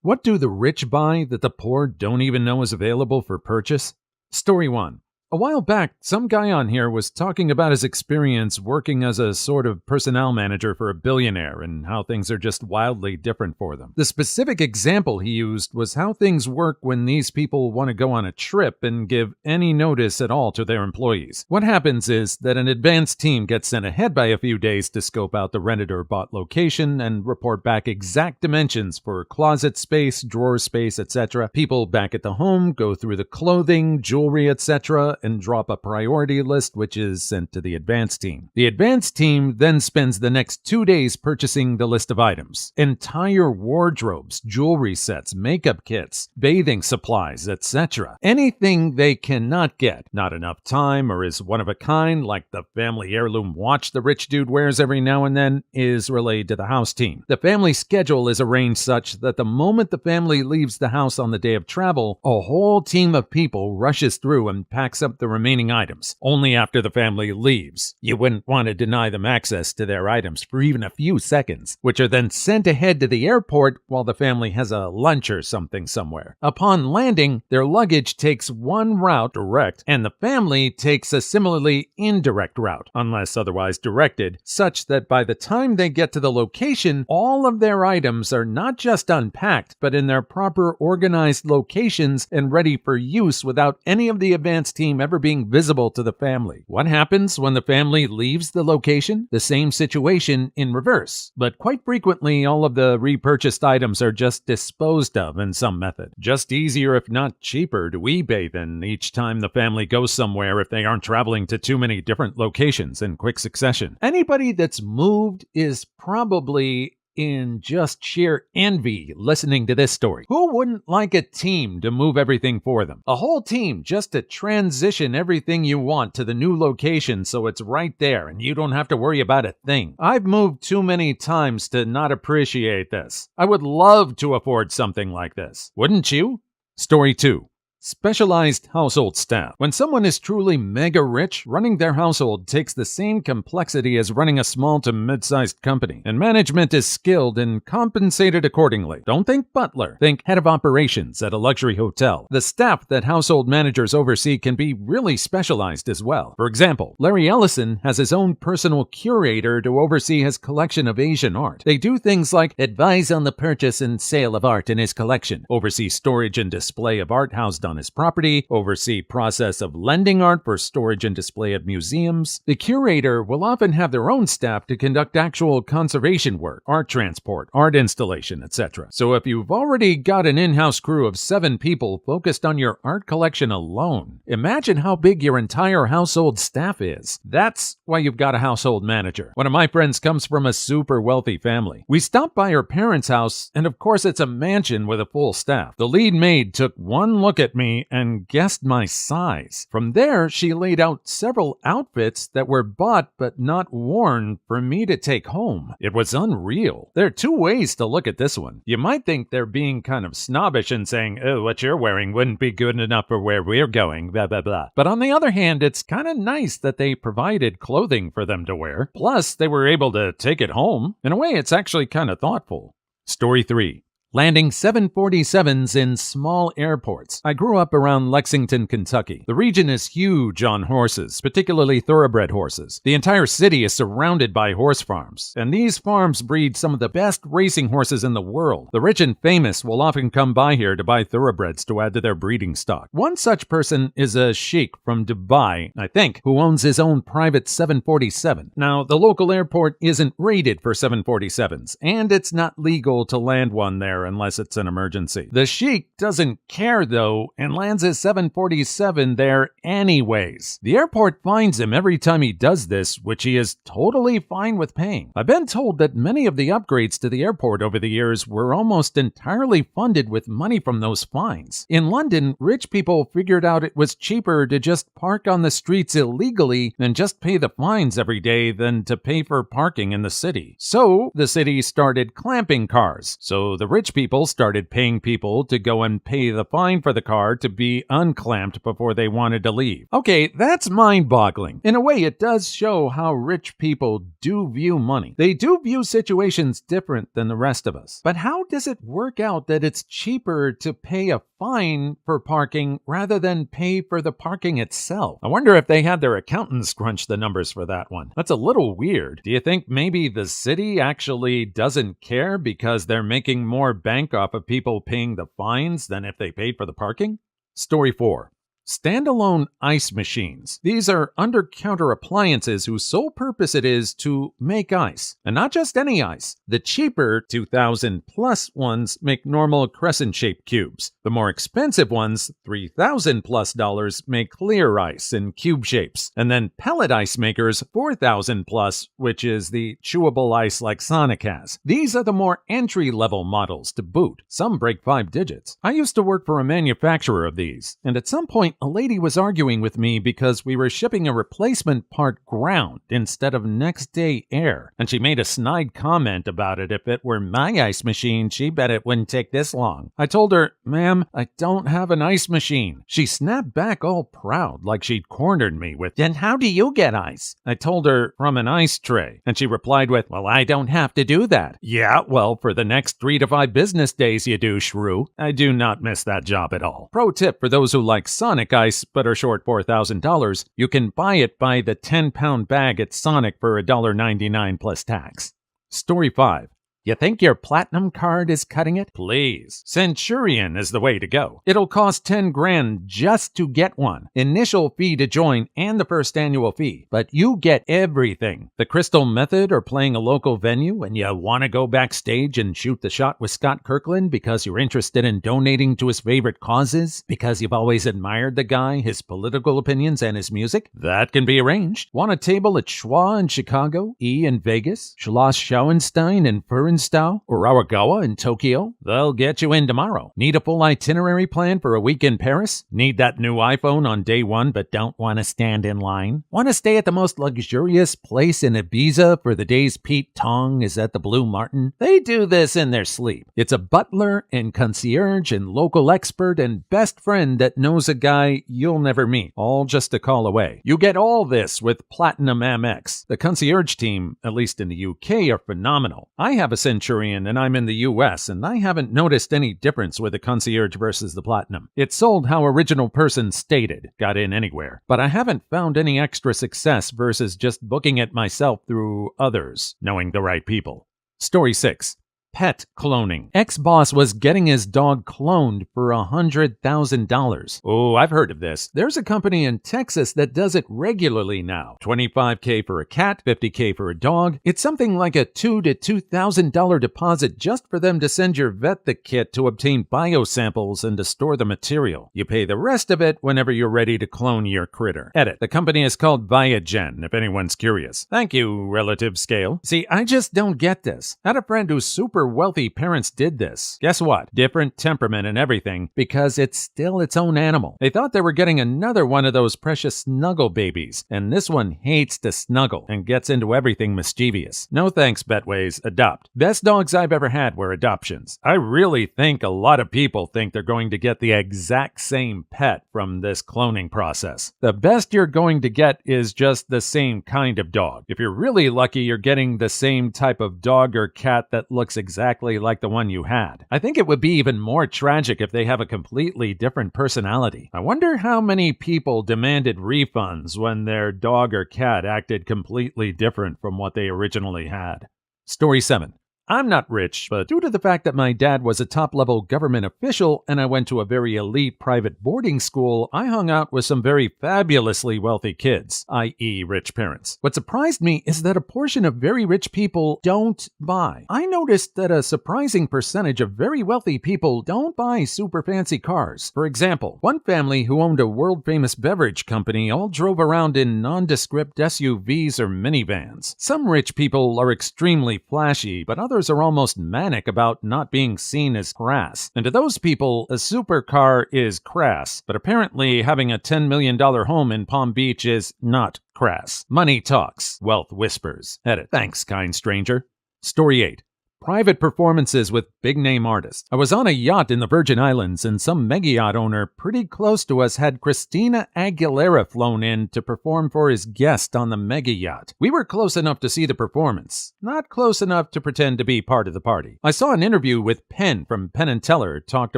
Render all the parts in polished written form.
What do the rich buy that the poor don't even know is available for purchase? Story 1. A while back, some guy on here was talking about his experience working as a sort of personnel manager for a billionaire and how things are just wildly different for them. The specific example he used was how things work when these people want to go on a trip and give any notice at all to their employees. What happens is that an advance team gets sent ahead by a few days to scope out the rented or bought location and report back exact dimensions for closet space, drawer space, etc. People back at the home go through the clothing, jewelry, etc., and drop a priority list which is sent to the advance team. The advance team then spends the next 2 days purchasing the list of items. Entire wardrobes, jewelry sets, makeup kits, bathing supplies, etc. Anything they cannot get, not enough time or is one of a kind, like the family heirloom watch the rich dude wears every now and then, is relayed to the house team. The family schedule is arranged such that the moment the family leaves the house on the day of travel, a whole team of people rushes through and packs up the remaining items, only after the family leaves. You wouldn't want to deny them access to their items for even a few seconds, which are then sent ahead to the airport while the family has a lunch or something somewhere. Upon landing, their luggage takes one route direct, and the family takes a similarly indirect route, unless otherwise directed, such that by the time they get to the location, all of their items are not just unpacked, but in their proper organized locations and ready for use without any of the advance team ever being visible to the family. What happens when the family leaves the location? The same situation in reverse, but quite frequently all of the repurchased items are just disposed of in some method. Just easier if not cheaper to eBay than each time the family goes somewhere if they aren't traveling to too many different locations in quick succession. Anybody that's moved is probably in just sheer envy listening to this story. Who wouldn't like a team to move everything for them? A whole team just to transition everything you want to the new location so it's right there and you don't have to worry about a thing. I've moved too many times to not appreciate this. I would love to afford something like this. Wouldn't you? Story 2. Specialized household staff. When someone is truly mega rich, running their household takes the same complexity as running a small to mid-sized company, and management is skilled and compensated accordingly. Don't think butler. Think head of operations at a luxury hotel. The staff that household managers oversee can be really specialized as well. For example, Larry Ellison has his own personal curator to oversee his collection of Asian art. They do things like advise on the purchase and sale of art in his collection, oversee storage and display of art housed on his property, oversee process of lending art for storage and display at museums. The curator will often have their own staff to conduct actual conservation work, art transport, art installation, etc. So if you've already got an in-house crew of 7 people focused on your art collection alone, imagine how big your entire household staff is. That's why you've got a household manager. One of my friends comes from a super wealthy family. We stopped by her parents' house, and of course it's a mansion with a full staff. The lead maid took one look at me and guessed my size. From there, she laid out several outfits that were bought but not worn for me to take home. It was unreal. There are 2 ways to look at this one. You might think they're being kind of snobbish and saying, oh, what you're wearing wouldn't be good enough for where we're going, blah, blah, blah. But on the other hand, it's kind of nice that they provided clothing for them to wear. Plus, they were able to take it home. In a way, it's actually kind of thoughtful. Story 3. Landing 747s in small airports. I grew up around Lexington, Kentucky. The region is huge on horses, particularly thoroughbred horses. The entire city is surrounded by horse farms, and these farms breed some of the best racing horses in the world. The rich and famous will often come by here to buy thoroughbreds to add to their breeding stock. One such person is a sheik from Dubai, I think, who owns his own private 747. Now, the local airport isn't rated for 747s, and it's not legal to land one there unless it's an emergency. The sheik doesn't care though and lands his 747 there anyways. The airport fines him every time he does this, which he is totally fine with paying. I've been told that many of the upgrades to the airport over the years were almost entirely funded with money from those fines. In London, rich people figured out it was cheaper to just park on the streets illegally and just pay the fines every day than to pay for parking in the city. So the city started clamping cars, so the rich rich people started paying people to go and pay the fine for the car to be unclamped before they wanted to leave. Okay, that's mind-boggling. In a way, it does show how rich people do view money. They do view situations different than the rest of us. But how does it work out that it's cheaper to pay a fine for parking rather than pay for the parking itself? I wonder if they had their accountants crunch the numbers for that one. That's a little weird. Do you think maybe the city actually doesn't care because they're making more bank off of people paying the fines than if they paid for the parking? Story 4. Standalone Ice Machines. These are under-counter appliances whose sole purpose it is to make ice. And not just any ice. The cheaper 2,000 plus ones make normal crescent-shaped cubes. The more expensive ones, $3,000 plus dollars, make clear ice in cube shapes. And then pellet ice makers, 4,000 plus, which is the chewable ice like Sonic has. These are the more entry-level models to boot. Some break 5 digits. I used to work for a manufacturer of these, and at some point a lady was arguing with me because we were shipping a replacement part ground instead of next day air, and she made a snide comment about it. If it were my ice machine, she bet it wouldn't take this long. I told her, "Ma'am, I don't have an ice machine." She snapped back all proud, like she'd cornered me with, "Then how do you get ice?" I told her, "From an ice tray," and she replied with, "Well, I don't have to do that." "Yeah, well, for the next 3 to 5 business days you do, shrew." I do not miss that job at all. Pro tip for those who like Sonic ice but are short $4,000, you can buy it by the 10-pound bag at Sonic for $1.99 plus tax. Story 5. You think your platinum card is cutting it? Please. Centurion is the way to go. It'll cost 10 grand just to get one. Initial fee to join and the first annual fee. But you get everything. The Crystal Method or playing a local venue and you want to go backstage and shoot the shot with Scott Kirkland because you're interested in donating to his favorite causes? Because you've always admired the guy, his political opinions, and his music? That can be arranged. Want a table at Schwa in Chicago? E in Vegas? Schloss Schauenstein in Furnished or Aragawa in Tokyo? They'll get you in tomorrow. Need a full itinerary plan for a week in Paris? Need that new iPhone on day 1 but don't want to stand in line? Want to stay at the most luxurious place in Ibiza for the days Pete Tong is at the Blue Martin? They do this in their sleep. It's a butler and concierge and local expert and best friend that knows a guy you'll never meet, all just a call away. You get all this with Platinum Amex. The concierge team, at least in the UK, are phenomenal. I have a Centurion and I'm in the US, and I haven't noticed any difference with the concierge versus the Platinum. It's sold how original person stated, got in anywhere, but I haven't found any extra success versus just booking it myself through others, knowing the right people. Story 6. Pet cloning. Ex-boss was getting his dog cloned for $100,000. Oh, I've heard of this. There's a company in Texas that does it regularly now. $25K for a cat, $50K for a dog. It's something like a $2,000 to $2,000 deposit just for them to send your vet the kit to obtain biosamples and to store the material. You pay the rest of it whenever you're ready to clone your critter. Edit. The company is called Viagen, if anyone's curious. Thank you, relative scale. See, I just don't get this. I had a friend who's super wealthy parents did this. Guess what? Different temperament and everything, because it's still its own animal. They thought they were getting another one of those precious snuggle babies, and this one hates to snuggle and gets into everything mischievous. No thanks, Betways. Adopt. Best dogs I've ever had were adoptions. I really think a lot of people think they're going to get the exact same pet from this cloning process. The best you're going to get is just the same kind of dog. If you're really lucky, you're getting the same type of dog or cat that looks exactly like the one you had. I think it would be even more tragic if they have a completely different personality. I wonder how many people demanded refunds when their dog or cat acted completely different from what they originally had. Story 7. I'm not rich, but due to the fact that my dad was a top-level government official and I went to a very elite private boarding school, I hung out with some very fabulously wealthy kids, i.e. rich parents. What surprised me is that a portion of very rich people don't buy. I noticed that a surprising percentage of very wealthy people don't buy super fancy cars. For example, one family who owned a world-famous beverage company all drove around in nondescript SUVs or minivans. Some rich people are extremely flashy, but others are almost manic about not being seen as crass. And to those people, a supercar is crass, but apparently having a $10 million home in Palm Beach is not crass. Money talks, wealth whispers. Edit. Thanks, kind stranger. Story 8. Private performances with big-name artists. I was on a yacht in the Virgin Islands, and some mega-yacht owner pretty close to us had Christina Aguilera flown in to perform for his guest on the mega-yacht. We were close enough to see the performance, not close enough to pretend to be part of the party. I saw an interview with Penn from Penn & Teller talked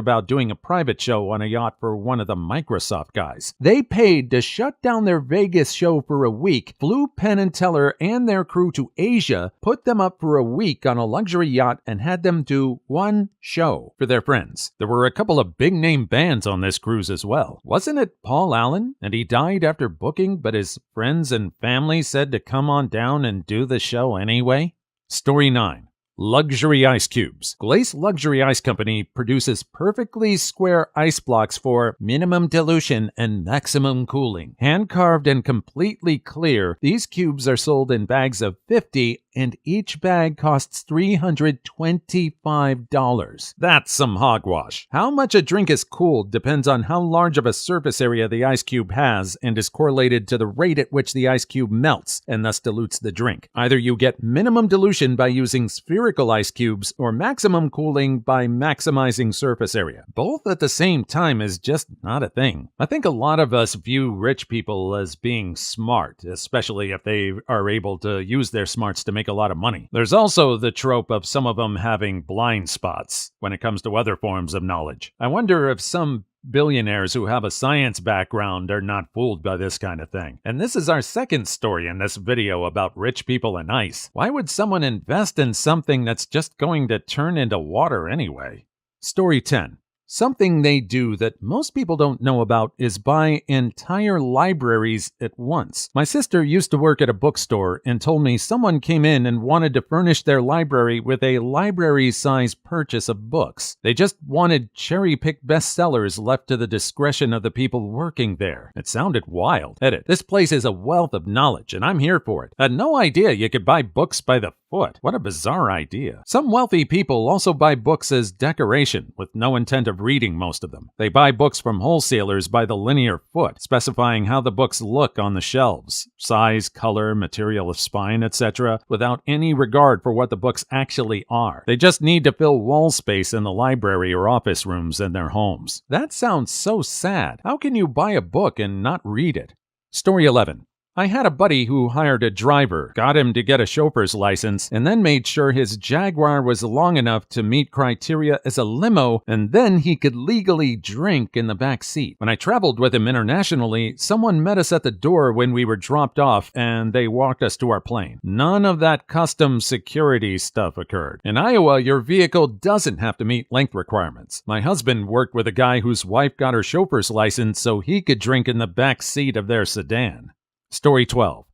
about doing a private show on a yacht for one of the Microsoft guys. They paid to shut down their Vegas show for a week, flew Penn & Teller and their crew to Asia, put them up for a week on a luxury yacht, and had them do one show for their friends. There were a couple of big-name bands on this cruise as well. Wasn't it Paul Allen? And he died after booking, but his friends and family said to come on down and do the show anyway? Story 9. Luxury ice cubes. Glace Luxury Ice Company produces perfectly square ice blocks for minimum dilution and maximum cooling. Hand-carved and completely clear, these cubes are sold in bags of 50, and each bag costs $325. That's some hogwash. How much a drink is cooled depends on how large of a surface area the ice cube has and is correlated to the rate at which the ice cube melts and thus dilutes the drink. Either you get minimum dilution by using spherical ice cubes or maximum cooling by maximizing surface area. Both at the same time is just not a thing. I think a lot of us view rich people as being smart, especially if they are able to use their smarts to make a lot of money. There's also the trope of some of them having blind spots when it comes to other forms of knowledge. I wonder if some billionaires who have a science background are not fooled by this kind of thing. And this is our second story in this video about rich people and ice. Why would someone invest in something that's just going to turn into water anyway? Story 10. Something they do that most people don't know about is buy entire libraries at once. My sister used to work at a bookstore and told me someone came in and wanted to furnish their library with a library-size purchase of books. They just wanted cherry-picked bestsellers left to the discretion of the people working there. It sounded wild. Edit. This place is a wealth of knowledge, and I'm here for it. I had no idea you could buy books by the foot. What a bizarre idea. Some wealthy people also buy books as decoration, with no intent of reading most of them. They buy books from wholesalers by the linear foot, specifying how the books look on the shelves, size, color, material of spine, etc., without any regard for what the books actually are. They just need to fill wall space in the library or office rooms in their homes. That sounds so sad. How can you buy a book and not read it? Story 11. I had a buddy who hired a driver, got him to get a chauffeur's license, and then made sure his Jaguar was long enough to meet criteria as a limo, and then he could legally drink in the back seat. When I traveled with him internationally, someone met us at the door when we were dropped off, and they walked us to our plane. None of that custom security stuff occurred. In Iowa, your vehicle doesn't have to meet length requirements. My husband worked with a guy whose wife got her chauffeur's license so he could drink in the back seat of their sedan. Story 12.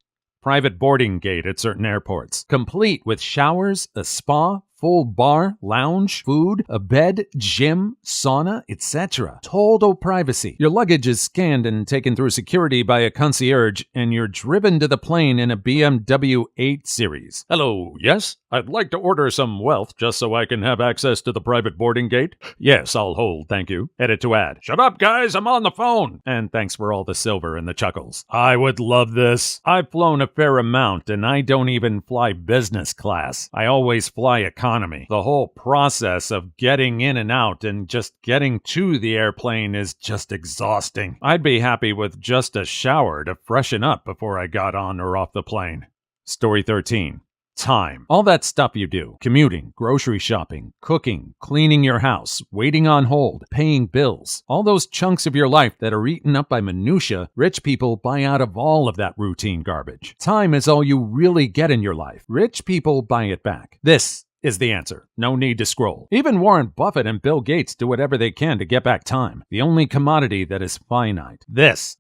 Private boarding gate at certain airports, complete with showers, a spa, full bar, lounge, food, a bed, gym, sauna, etc. Total privacy. Your luggage is scanned and taken through security by a concierge, and you're driven to the plane in a BMW 8 Series. Hello, yes? I'd like to order some wealth just so I can have access to the private boarding gate. Yes, I'll hold, thank you. Edit to ad. Shut up, guys, I'm on the phone. And thanks for all the silver and the chuckles. I would love this. I've flown a fair amount, and I don't even fly business class. I always fly economy. The whole process of getting in and out and just getting to the airplane is just exhausting. I'd be happy with just a shower to freshen up before I got on or off the plane. Story 13. Time. All that stuff you do. Commuting, grocery shopping, cooking, cleaning your house, waiting on hold, paying bills. All those chunks of your life that are eaten up by minutia, rich people buy out of all of that routine garbage. Time is all you really get in your life. Rich people buy it back. This is the answer. No need to scroll. Even Warren Buffett and Bill Gates do whatever they can to get back time. The only commodity that is finite. This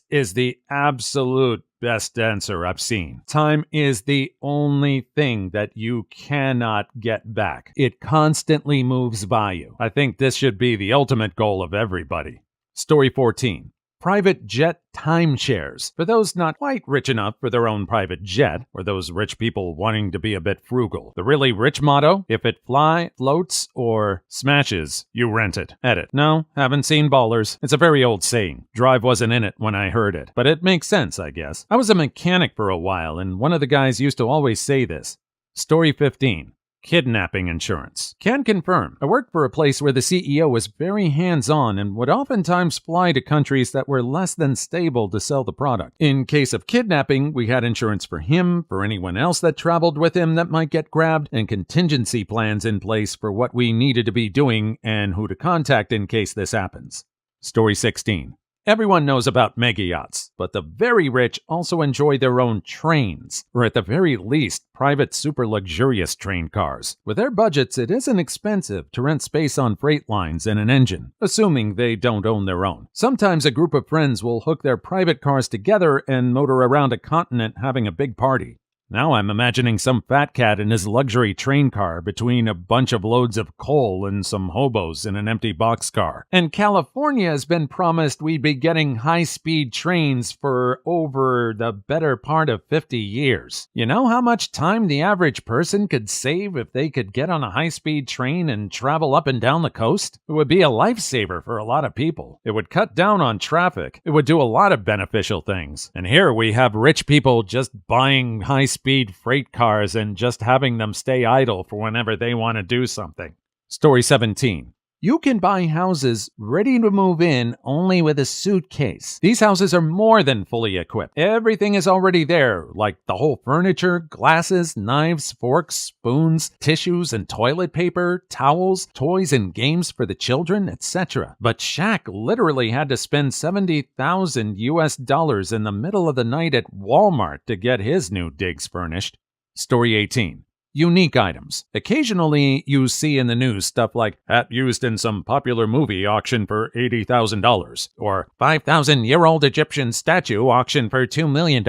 is the absolute best answer I've seen. Time is the only thing that you cannot get back. It constantly moves by you. I think this should be the ultimate goal of everybody. Story 14. Private jet timeshares. For those not quite rich enough for their own private jet, or those rich people wanting to be a bit frugal. The really rich motto, if it floats, or smashes, you rent it. Edit. No, haven't seen Ballers. It's a very old saying. Drive wasn't in it when I heard it, but it makes sense, I guess. I was a mechanic for a while, and one of the guys used to always say this. Story 15. Kidnapping insurance. Can confirm. I worked for a place where the CEO was very hands-on and would oftentimes fly to countries that were less than stable to sell the product. In case of kidnapping, we had insurance for him, for anyone else that traveled with him that might get grabbed, and contingency plans in place for what we needed to be doing and who to contact in case this happens. Story 16. Everyone knows about mega yachts, but the very rich also enjoy their own trains, or at the very least, private super luxurious train cars. With their budgets, it isn't expensive to rent space on freight lines and an engine, assuming they don't own their own. Sometimes a group of friends will hook their private cars together and motor around a continent having a big party. Now I'm imagining some fat cat in his luxury train car between a bunch of loads of coal and some hobos in an empty boxcar. And California has been promised we'd be getting high-speed trains for over the better part of 50 years. You know how much time the average person could save if they could get on a high-speed train and travel up and down the coast? It would be a lifesaver for a lot of people. It would cut down on traffic. It would do a lot of beneficial things. And here we have rich people just buying high-speed freight cars and just having them stay idle for whenever they want to do something. Story 17. You can buy houses ready to move in only with a suitcase. These houses are more than fully equipped. Everything is already there, like the whole furniture, glasses, knives, forks, spoons, tissues and toilet paper, towels, toys and games for the children, etc. But Shaq literally had to spend $70,000 in the middle of the night at Walmart to get his new digs furnished. Story 18. Unique items. Occasionally, you see in the news stuff like hat used in some popular movie auction for $80,000 or 5,000-year-old Egyptian statue auction for $2 million.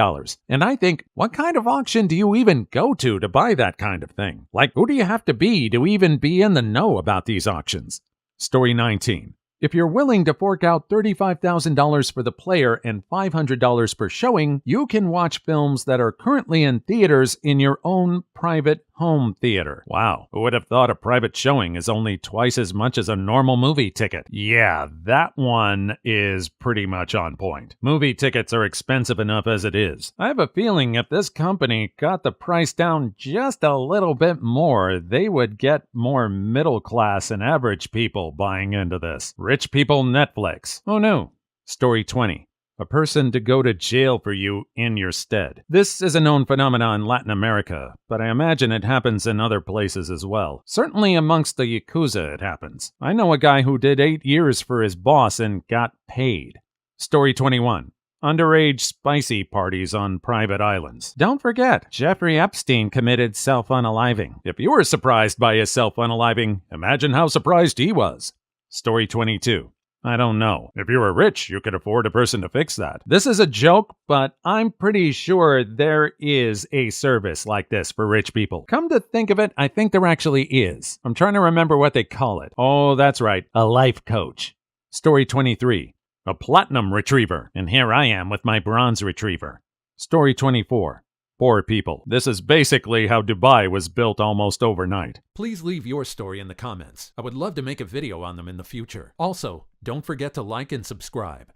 And I think, what kind of auction do you even go to buy that kind of thing? Like, who do you have to even be in the know about these auctions? Story 19. If you're willing to fork out $35,000 for the player and $500 per showing, you can watch films that are currently in theaters in your own private home theater. Wow, who would have thought a private showing is only twice as much as a normal movie ticket? Yeah, that one is pretty much on point. Movie tickets are expensive enough as it is. I have a feeling if this company got the price down just a little bit more, they would get more middle class and average people buying into this. Rich people Netflix. Oh no. Story 20. A person to go to jail for you in your stead. This is a known phenomenon in Latin America, but I imagine it happens in other places as well. Certainly amongst the Yakuza it happens. I know a guy who did 8 years for his boss and got paid. Story 21. Underage spicy parties on private islands. Don't forget, Jeffrey Epstein committed self-unaliving. If you were surprised by his self-unaliving, imagine how surprised he was. Story 22. I don't know. If you were rich, you could afford a person to fix that. This is a joke, but I'm pretty sure there is a service like this for rich people. Come to think of it, I think there actually is. I'm trying to remember what they call it. Oh, that's right, a life coach. Story 23. A platinum retriever, and here I am with my bronze retriever. Story 24. Poor people. This is basically how Dubai was built almost overnight. Please leave your story in the comments. I would love to make a video on them in the future. Also, don't forget to like and subscribe.